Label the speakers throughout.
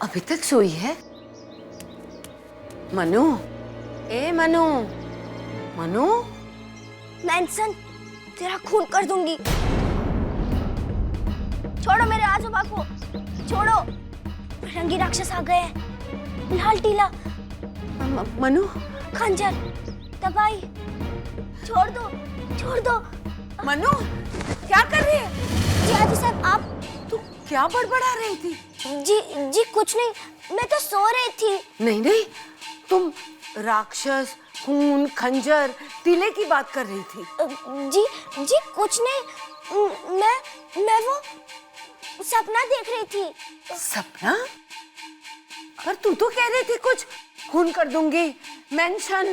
Speaker 1: अभी तक सोई है? मनु, ए मनु, मनु।
Speaker 2: मैनसन, तेरा खून कर दूंगी। छोड़ो मेरे आजोबा को, छोड़ो। रंगी राक्षस आ गए हैं। लाल टीला,
Speaker 1: मनु,
Speaker 2: खंजर, दवाई, छोड़ दो, छोड़ दो।
Speaker 1: मनु, क्या कर रही है?
Speaker 2: जी आजी साहब, आप?
Speaker 1: तू क्या बड़बड़ा रही थी?
Speaker 2: जी कुछ नहीं, मैं तो सो रही थी।
Speaker 1: नहीं नहीं, तुम राक्षस, खून, खंजर, तीले की बात कर रही थी।
Speaker 2: जी कुछ नहीं, मैं वो सपना देख रही थी।
Speaker 1: सपना? पर तू तो कह रही थी कुछ खून कर दूंगी, मेंशन,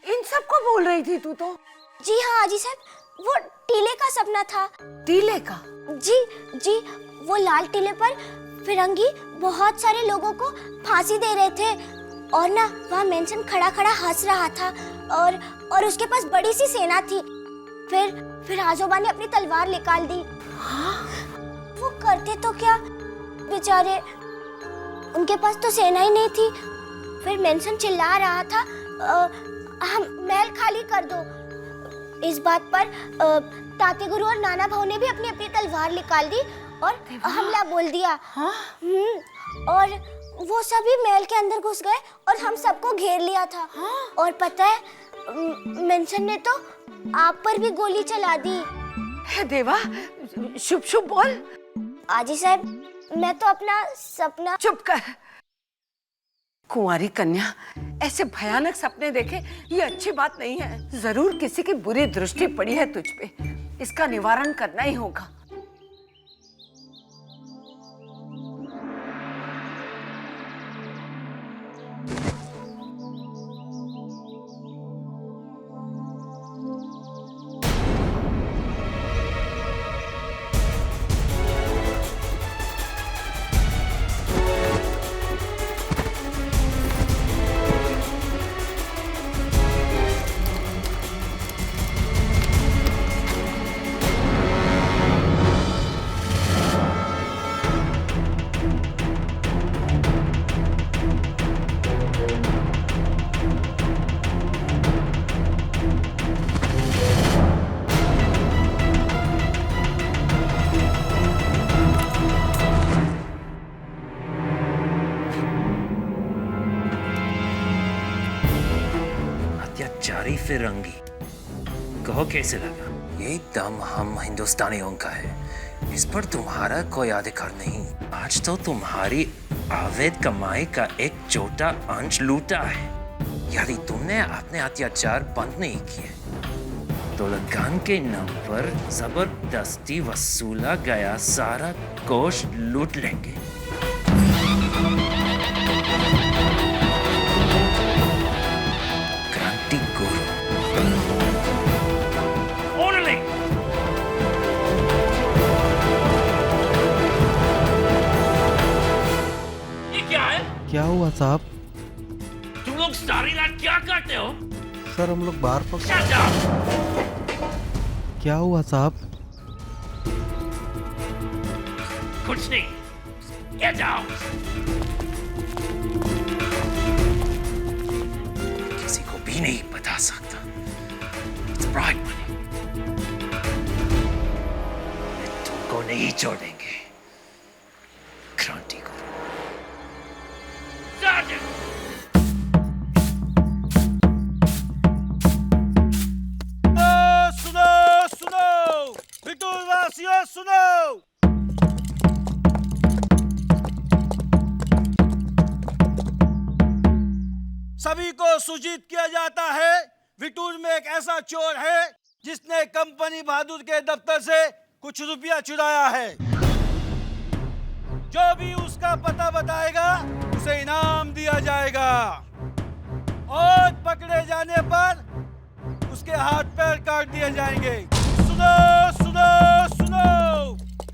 Speaker 1: इन सब को बोल रही थी तू तो।
Speaker 2: जी हाँ आजी साहब, वो टीले का सपना था।
Speaker 1: टीले का?
Speaker 2: जी वो लाल टीले पर फिरंगी बहुत सारे लोगों को फांसी दे रहे थे और ना वहाँ मेंशन खड़ा खड़ा हंस रहा था और उसके पास बड़ी सी सेना थी। फिर आजोबा ने अपनी तलवार निकाल दी।
Speaker 1: हाँ?
Speaker 2: वो करते तो क्या, बेचारे, उनके पास तो सेना ही नहीं थी। फिर मेंशन चिल्ला रहा था, हम महल खाली कर दो। इस बात पर ताते गुरु और नाना भाऊ ने भी अपनी अपनी तलवार निकाल दी और हमला बोल दिया।
Speaker 1: हाँ?
Speaker 2: और वो सभी महल के अंदर घुस गए और हम सबको घेर लिया था।
Speaker 1: हाँ?
Speaker 2: और पता है, मेंशन ने तो आप पर भी गोली चला दी।
Speaker 1: हे देवा, शुभ शुभ बोल।
Speaker 2: आजी साहब, मैं तो अपना सपना।
Speaker 1: चुप कर। कुंवारी कन्या ऐसे भयानक सपने देखे ये अच्छी बात नहीं है। जरूर किसी की बुरी दृष्टि पड़ी है तुझ पे, इसका निवारण करना ही होगा।
Speaker 3: अत्याचारी फिरंगी, कहो कैसे लगा? ये दम हम हिंदुस्तानियों का है, इस पर तुम्हारा कोई अधिकार नहीं। आज तो तुम्हारी अवैध कमाई का एक छोटा अंश लूटा है। यदि तुमने अपने अत्याचार बंद नहीं किए तो लगान के नाम पर जबरदस्ती वसूला गया सारा कोष लूट लेंगे। क्रांति गुरु
Speaker 4: क्या हुआ साहब?
Speaker 3: तुम लोग सारी रात क्या करते हो?
Speaker 4: सर हम लोग बाहर पर।
Speaker 3: Shut up!
Speaker 4: क्या हुआ साहब?
Speaker 3: कुछ नहीं, Get out! किसी को भी नहीं बता सकता। It's bribe money. तुमको नहीं छोड़ेंगे, क्रांति गुरु।
Speaker 5: सुनो, सभी को सूचित किया जाता है, विटूर में एक ऐसा चोर है जिसने कंपनी बहादुर के दफ्तर से कुछ रुपया चुराया है। जो भी उसका पता बताएगा उसे इनाम दिया जाएगा और पकड़े जाने पर उसके हाथ पैर काट दिए जाएंगे। सुनो सुनो सुनो।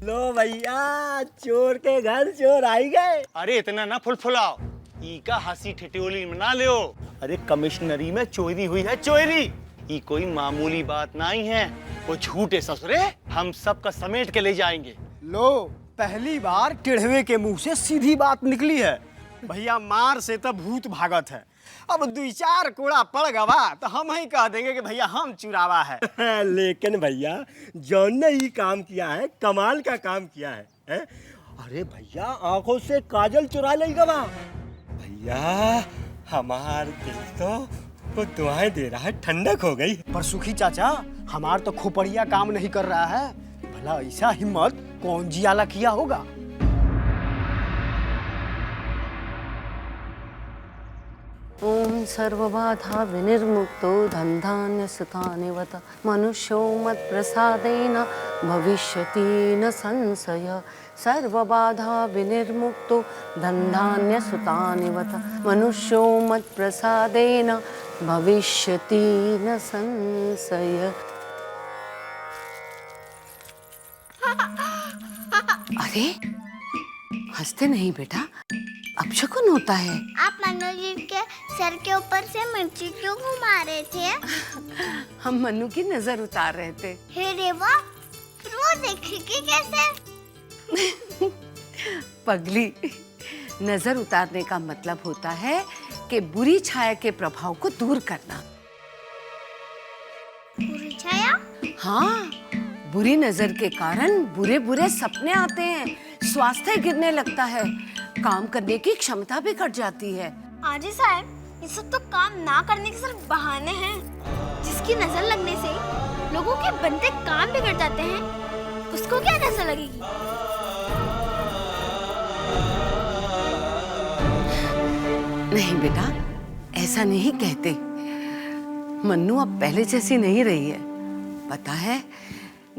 Speaker 6: लो भैया, चोर के घर चोर आई गए।
Speaker 7: अरे इतना ना फुलफुलाओ, ई का हंसी ठिठोली मना लो। अरे कमिश्नरी में चोरी हुई है, चोरी। ई कोई मामूली बात नहीं है, वो झूठे ससुरे हम सब का समेट के ले जाएंगे।
Speaker 6: लो, पहली बार टिढ़वे के मुंह से सीधी बात निकली है। भैया मार से तो भूत भागत है। अब 2-4 कोड़ा पड़ गवा तो हम ही कह देंगे कि भैया हम चुरावा है। लेकिन भैया जौन ने ही काम किया है, कमाल का काम किया है? अरे भैया आंखों से काजल चुरा ले गवा। भैया हमार दिल तो दुआएं दे रहा है, ठंडक हो गई। पर सुखी चाचा हमार तो खोपड़िया काम नहीं कर रहा है। भला ऐसा हिम्मत कौन जियाला किया होगा?
Speaker 1: ओम सर्वबाधा विनिर्मुक्तो धनधान्य सुतानिवत मनुष्यो मत् प्रसादेन भविष्यति न संशय। सर्वबाधा विनिर्मुक्तो धनधान्य सुतानिवत मनुष्यो मत् प्रसादेन भविष्यति न संशय। अरे हंसते नहीं बेटा, अपशकुन होता है।
Speaker 2: आप मनु जी के सर के ऊपर से मिर्ची क्यों घुमा रहे थे?
Speaker 1: हम मन्नू की नजर उतार रहे थे।
Speaker 2: हे देवा, फिर वो देखेगी कैसे?
Speaker 1: पगली, नजर उतारने का मतलब होता है कि बुरी छाया के प्रभाव को दूर करना।
Speaker 2: बुरी छाया?
Speaker 1: हाँ, बुरी नजर के कारण बुरे बुरे सपने आते हैं, स्वास्थ्य गिरने लगता है, काम करने की क्षमता भी घट जाती है।
Speaker 2: आजी साहब, ये सब तो काम ना करने के सिर्फ बहाने हैं। जिसकी नजर लगने से लोगों के बनते काम बिगड़ जाते हैं, उसको क्या नजर लगेगी?
Speaker 1: नहीं बेटा, ऐसा नहीं कहते। मन्नू अब पहले जैसी नहीं रही है। पता है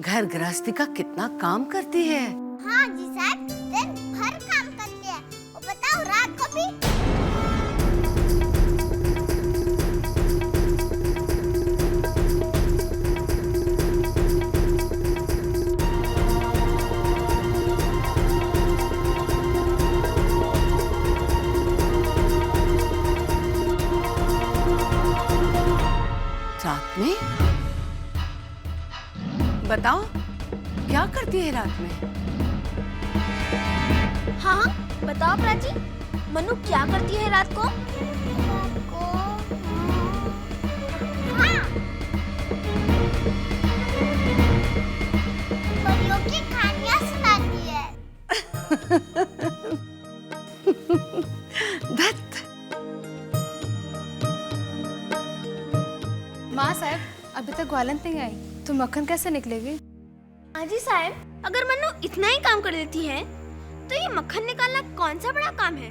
Speaker 1: घर गृहस्थी का कितना काम करती है।
Speaker 2: हाँ जी साहब, दिन भर काम करते हैं। और बताओ रात को भी।
Speaker 1: रात में? बताओ क्या करती है रात में?
Speaker 2: हाँ, बताओ प्राची, मनु क्या करती है रात को? हाँ, परियों की कहानियाँ सुनाती है।
Speaker 1: दत्त।
Speaker 8: माँ साहब, अभी तक ग्वालन नहीं आई तो मक्खन कैसे निकलेगी?
Speaker 2: आजी साहब, अगर मनु इतना ही काम कर देती है तो ये मक्खन निकालना कौन सा बड़ा काम है?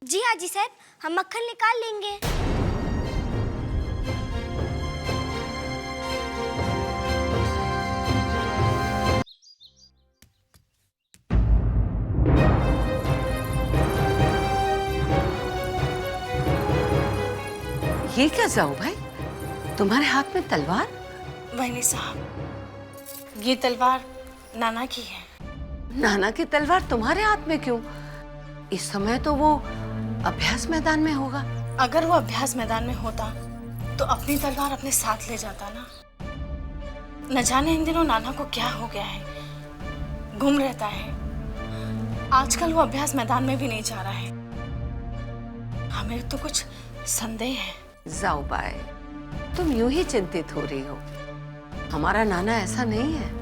Speaker 2: जी आजी साहब, हम मक्खन निकाल लेंगे।
Speaker 1: ये क्या जाओ भाई, तुम्हारे हाथ में तलवार?
Speaker 8: वही साहब, ये तलवार नाना की है।
Speaker 1: नाना की तलवार तुम्हारे हाथ में क्यों? इस समय तो वो अभ्यास मैदान में होगा।
Speaker 8: अगर वो अभ्यास मैदान में होता तो अपनी तलवार अपने साथ ले जाता ना। न जाने इन दिनों नाना को क्या हो गया है, गुम रहता है। आजकल वो अभ्यास मैदान में भी नहीं जा रहा है। हमें तो कुछ संदेह है।
Speaker 1: जाओ बाय, तुम यूं ही चिंतित हो रही हो। हमारा नाना ऐसा नहीं है।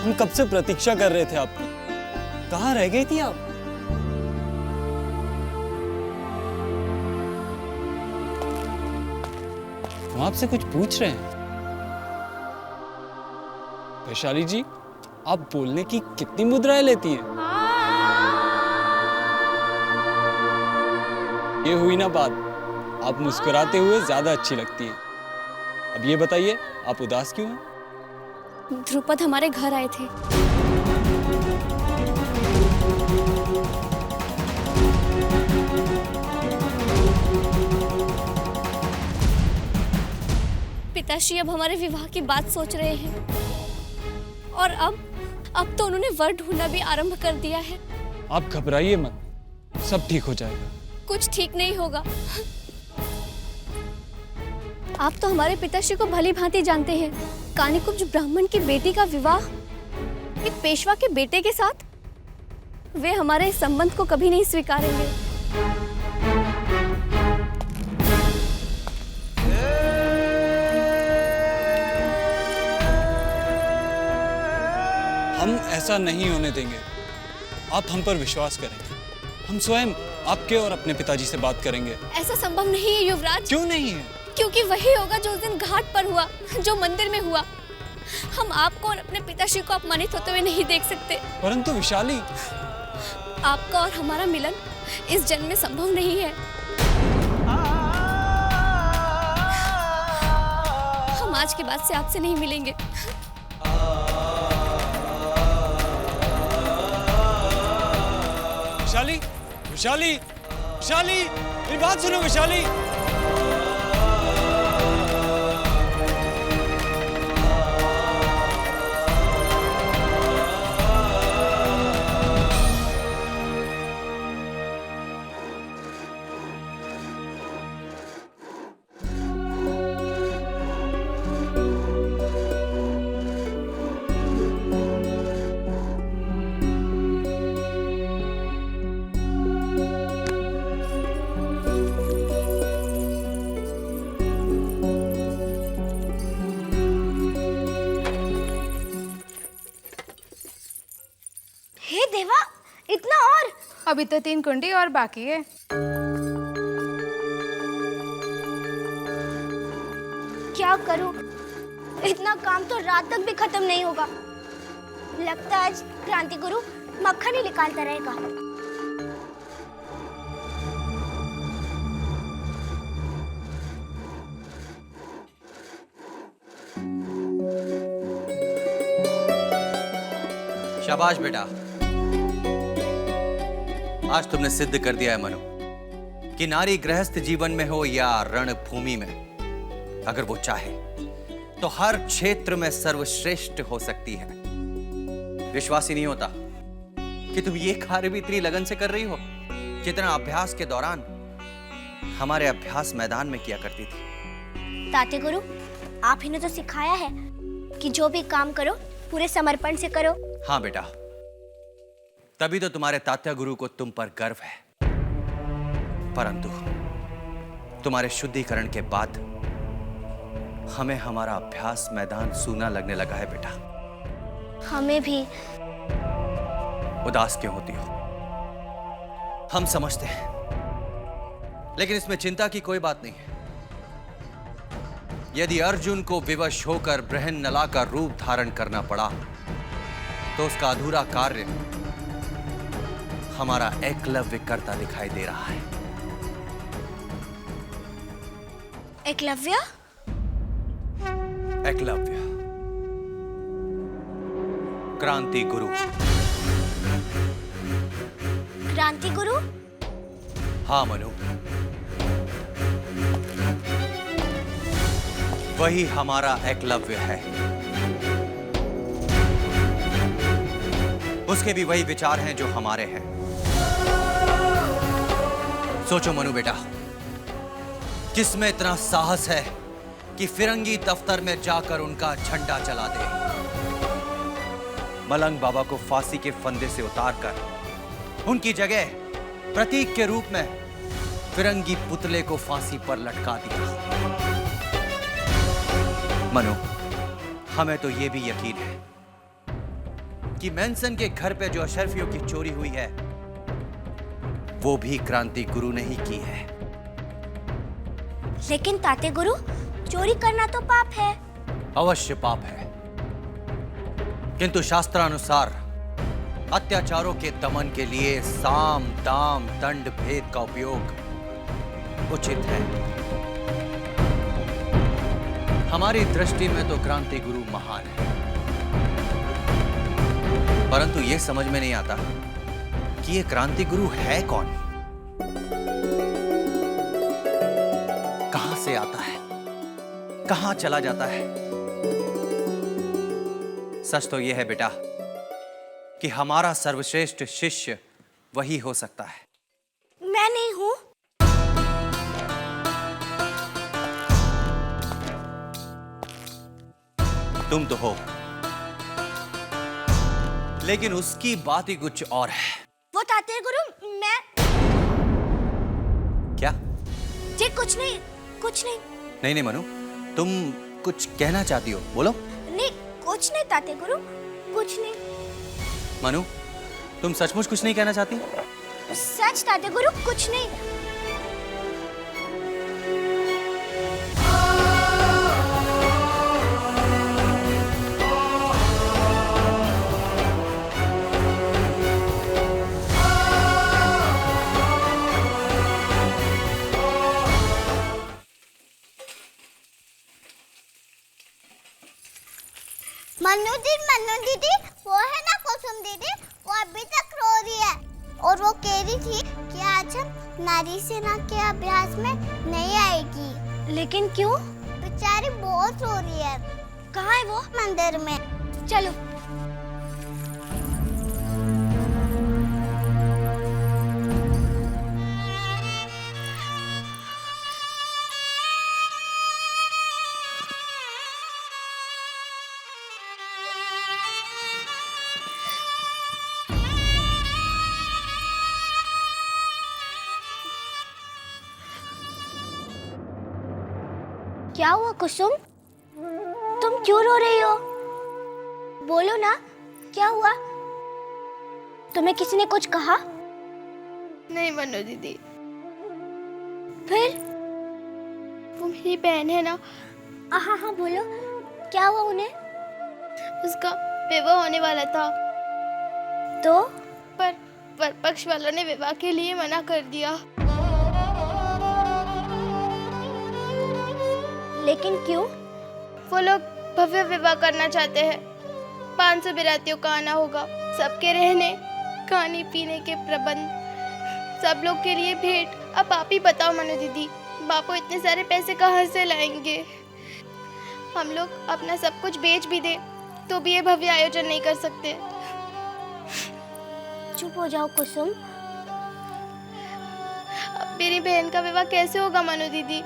Speaker 9: हम कब से प्रतीक्षा कर रहे थे आपकी। कहाँ रह गई थी आप? हम आपसे कुछ पूछ रहे हैं। वैशाली जी, आप बोलने की कितनी मुद्राएं लेती हैं? ये हुई ना बात, आप मुस्कुराते हुए ज्यादा अच्छी लगती है। अब ये बताइए, आप उदास क्यों हैं?
Speaker 2: ध्रुपद हमारे घर आए थे। पिताश्री अब हमारे विवाह की बात सोच रहे हैं और अब तो उन्होंने वर ढूंढना भी आरंभ कर दिया है।
Speaker 9: आप घबराइए मत, सब ठीक हो जाएगा।
Speaker 2: कुछ ठीक नहीं होगा। आप तो हमारे पिताश्री को भली भांति जानते हैं। कानिकुब्ज ब्राह्मण की बेटी का विवाह एक पेशवा के बेटे के साथ, वे हमारे इस संबंध को कभी नहीं स्वीकारेंगे।
Speaker 9: हम ऐसा नहीं होने देंगे। आप हम पर विश्वास करें। हम स्वयं आपके और अपने पिताजी से बात करेंगे।
Speaker 2: ऐसा संभव नहीं है युवराज।
Speaker 9: क्यों नहीं है?
Speaker 2: क्योंकि वही होगा जो उस दिन घाट पर हुआ, जो मंदिर में हुआ। हम आपको और अपने पिताश्री को अपमानित होते हुए नहीं देख सकते।
Speaker 9: परंतु विशाली,
Speaker 2: आपका और हमारा मिलन इस जन्म में संभव नहीं है। हम आज के बाद से आपसे नहीं मिलेंगे।
Speaker 9: विशाली, विशाली, विशाली, मेरी बात सुनो विशाली।
Speaker 2: हे देवा, इतना और?
Speaker 8: अभी तो 3 कुंडी और बाकी है।
Speaker 2: क्या करूं? इतना काम तो रात तक भी खत्म नहीं होगा। लगता है आज क्रांति गुरु मक्खन ही निकालता रहेगा।
Speaker 10: शाबाश बेटा, आज तुमने सिद्ध कर दिया है मनु कि नारी गृहस्थ जीवन में हो या रणभूमि में, अगर वो चाहे तो हर क्षेत्र में सर्वश्रेष्ठ हो सकती है। विश्वास ही नहीं होता कि तुम ये कार्य भी इतनी लगन से कर रही हो जितना अभ्यास के दौरान हमारे अभ्यास मैदान में किया करती थी।
Speaker 2: ताते गुरु, आप ही ने तो सिखाया है कि जो भी काम करो पूरे समर्पण से करो।
Speaker 10: हाँ बेटा, तभी तो तुम्हारे तात्या गुरु को तुम पर गर्व है। परंतु तुम्हारे शुद्धिकरण के बाद हमें हमारा अभ्यास मैदान सूना लगने लगा है बेटा।
Speaker 2: हमें भी।
Speaker 10: उदास क्यों होती हो? हम समझते हैं, लेकिन इसमें चिंता की कोई बात नहीं है। यदि अर्जुन को विवश होकर बृहन्नला का रूप धारण करना पड़ा तो उसका अधूरा कार्य हमारा एकलव्य करता दिखाई दे रहा है।
Speaker 2: एकलव्य?
Speaker 10: एकलव्य, क्रांति गुरु।
Speaker 2: क्रांति गुरु?
Speaker 10: हाँ मनु, वही हमारा एकलव्य है। उसके भी वही विचार हैं जो हमारे हैं। सोचो मनु बेटा, किसमें इतना साहस है कि फिरंगी दफ्तर में जाकर उनका झंडा जला दे, मलंग बाबा को फांसी के फंदे से उतारकर उनकी जगह प्रतीक के रूप में फिरंगी पुतले को फांसी पर लटका दिया। मनु, हमें तो यह भी यकीन है कि मैनसन के घर पे जो अशरफियों की चोरी हुई है वो भी क्रांति गुरु ने ही की है।
Speaker 2: लेकिन ताते गुरु, चोरी करना तो पाप है।
Speaker 10: अवश्य पाप है, किंतु शास्त्रानुसार अत्याचारों के दमन के लिए साम दाम दंड भेद का उपयोग उचित है। हमारी दृष्टि में तो क्रांति गुरु महान है, परंतु ये समझ में नहीं आता कि ये क्रांति गुरु है कौन, कहां से आता है, कहां चला जाता है। सच तो यह है बेटा कि हमारा सर्वश्रेष्ठ शिष्य वही हो सकता है।
Speaker 2: मैं नहीं हूं।
Speaker 10: तुम तो हो, लेकिन उसकी बात ही कुछ और है।
Speaker 2: वो ताते गुरु, मैं
Speaker 10: क्या?
Speaker 2: जी कुछ नहीं, कुछ नहीं।
Speaker 10: नहीं नहीं मनु, तुम कुछ कहना चाहती हो, बोलो।
Speaker 2: नहीं कुछ नहीं ताते गुरु, कुछ नहीं।
Speaker 10: मनु, तुम सचमुच कुछ नहीं कहना चाहती?
Speaker 2: सच ताते गुरु, कुछ नहीं। मन्नू दीदी, वो है ना कुसुम दीदी, वो अभी तक रो रही है और वो कह रही थी कि आज हम नारी सेना के अभ्यास में नहीं आएगी। लेकिन क्यों? बेचारी बहुत रो रही है। कहाँ है वो? मंदिर में। चलो। क्या हुआ कुसुम? तुम क्यों रो रही हो? बोलो ना, क्या हुआ? तुम्हें किसी ने कुछ कहा?
Speaker 11: नहीं मन्नू दीदी।
Speaker 2: फिर?
Speaker 11: वो मेरी बहन है ना।
Speaker 2: हाँ हाँ बोलो, क्या हुआ उन्हें?
Speaker 11: उसका विवाह होने वाला था,
Speaker 2: तो
Speaker 11: पर पक्ष वालों ने विवाह के लिए मना कर दिया।
Speaker 2: लेकिन क्यों?
Speaker 11: वो लोग भव्य विवाह करना चाहते हैं। 500 बारातियों का आना होगा, सबके रहने खाने पीने के प्रबंध, सब लोग के लिए भेंट। अब आप ही बताओ मनु दीदी, बापू इतने सारे पैसे कहाँ से लाएंगे? हम लोग अपना सब कुछ बेच भी दे तो भी ये भव्य आयोजन नहीं कर सकते।
Speaker 2: चुप हो जाओ कुसुम।
Speaker 11: अब मेरी बहन का विवाह कैसे होगा मनु दीदी?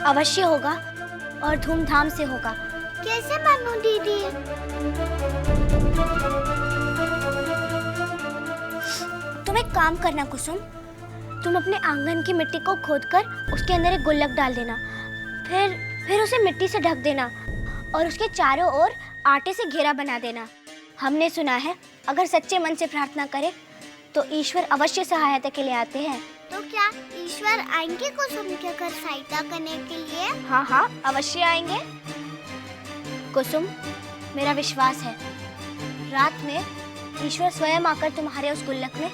Speaker 2: अवश्य होगा और धूमधाम से होगा। कैसे मनु दीदी? तुम एक काम करना कुसुम, तुम अपने आंगन की मिट्टी को खोदकर उसके अंदर एक गुल्लक डाल देना, फिर उसे मिट्टी से ढक देना और उसके चारों ओर आटे से घेरा बना देना। हमने सुना है अगर सच्चे मन से प्रार्थना करें तो ईश्वर अवश्य सहायता के लिए आते हैं।
Speaker 12: तो क्या ईश्वर आएंगे कुसुम के घर सहायता करने के लिए?
Speaker 2: हाँ हाँ अवश्य आएंगे कुसुम, मेरा विश्वास है रात में ईश्वर स्वयं आकर तुम्हारे उस गुल्लक में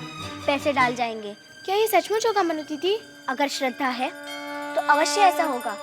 Speaker 2: पैसे डाल जाएंगे।
Speaker 11: क्या ये सचमुच होगा मनु दीदी?
Speaker 2: अगर श्रद्धा है तो अवश्य ऐसा होगा।